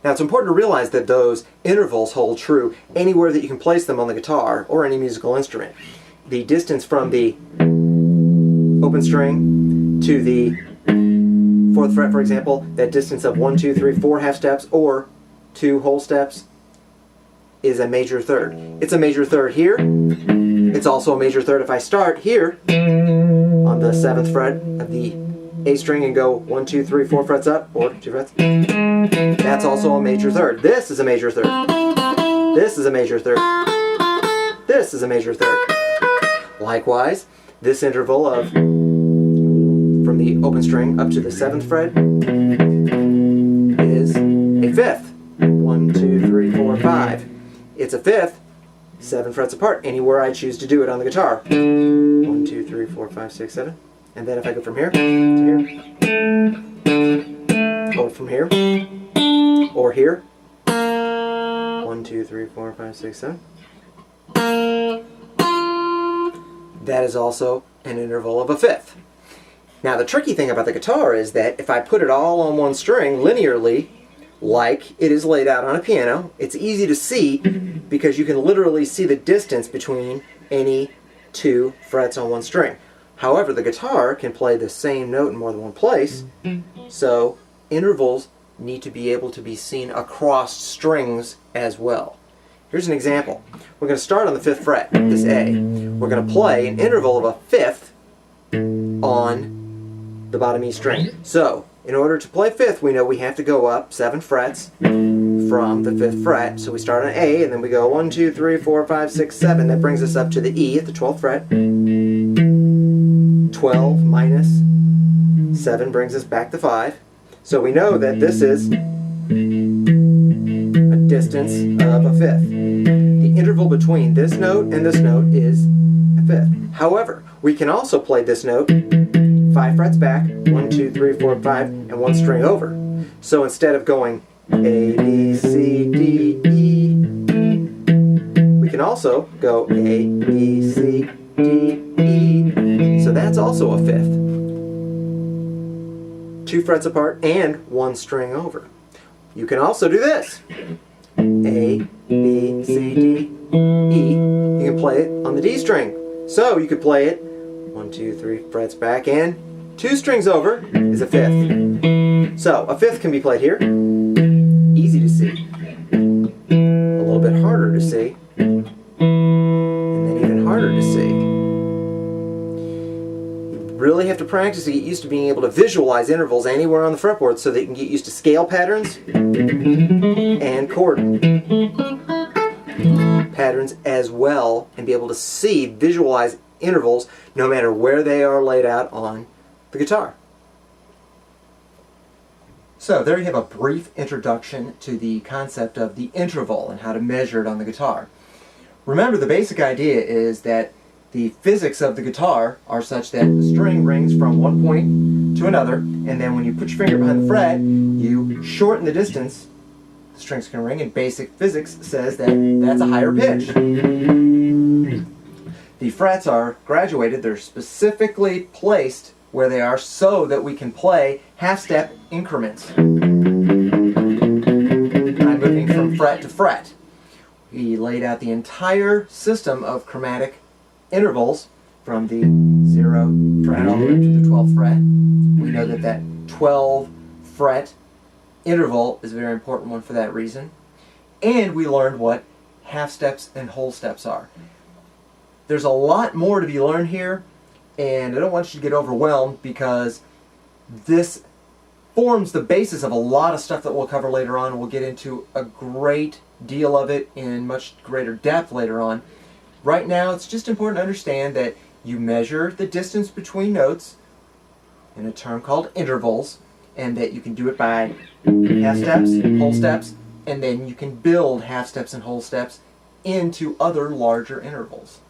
Now it's important to realize that those intervals hold true anywhere that you can place them on the guitar or any musical instrument. The distance from the open string to the 4th fret, for example, that distance of 1, 2, 3, 4 half steps or 2 whole steps is a major third. It's a major third here. It's also a major third if I start here on the 7th fret of the A string and go 1, 2, 3, 4 frets up, or 2 frets. That's also a major third. This is a major third. This is a major third. This is a major third. Likewise, this interval of from the open string up to the 7th fret is a 5th. 1, 2, 3, 4, 5. It's a 5th, 7 frets apart, anywhere I choose to do it on the guitar. 1, 2, 3, 4, 5, 6, 7. And then if I go from here to here, or from here, or here, 1, 2, 3, 4, 5, 6, 7. That is also an interval of a 5th. Now the tricky thing about the guitar is that if I put it all on one string linearly, like it is laid out on a piano, it's easy to see because you can literally see the distance between any 2 frets on one string. However, the guitar can play the same note in more than one place, so intervals need to be able to be seen across strings as well. Here's an example. We're going to start on the 5th fret, this A. We're going to play an interval of a 5th on the bottom E string. So, in order to play 5th, we know we have to go up 7 frets from the 5th fret. So we start on A, and then we go 1, 2, 3, 4, 5, 6, 7. That brings us up to the E at the 12th fret. 12 minus 7 brings us back to 5. So we know that this is a distance of a 5th. The interval between this note and this note is a 5th. However, we can also play this note 5 frets back, 1, 2, 3, 4, 5, and 1 string over. So instead of going A, B, C, D, E, we can also go A, B, C, D, E. So that's also a 5th. 2 frets apart and 1 string over. You can also do this. A, B, C, D, E. You can play it on the D string. So you could play it 1, 2, 3 frets back and 2 strings over is a 5th. So a 5th can be played here. Easy to see. A little bit harder to see. And then even harder to see. You really have to practice to get used to being able to visualize intervals anywhere on the fretboard so that you can get used to scale patterns and chord patterns as well, and be able to see, visualize intervals no matter where they are laid out on the guitar. So there you have a brief introduction to the concept of the interval and how to measure it on the guitar. Remember, the basic idea is that the physics of the guitar are such that the string rings from one point to another, and then when you put your finger behind the fret, you shorten the distance the strings can ring, and basic physics says that that's a higher pitch. The frets are graduated, they're specifically placed where they are so that we can play half-step increments by moving from fret to fret. We laid out the entire system of chromatic intervals from the 0th fret all the way up to the 12th fret. We know that that 12 fret interval is a very important one for that reason. And we learned what half steps and whole steps are. There's a lot more to be learned here, and I don't want you to get overwhelmed because this forms the basis of a lot of stuff that we'll cover later on. We'll get into a great deal of it in much greater depth later on. Right now, it's just important to understand that you measure the distance between notes in a term called intervals, and that you can do it by half steps, whole steps, and then you can build half steps and whole steps into other larger intervals.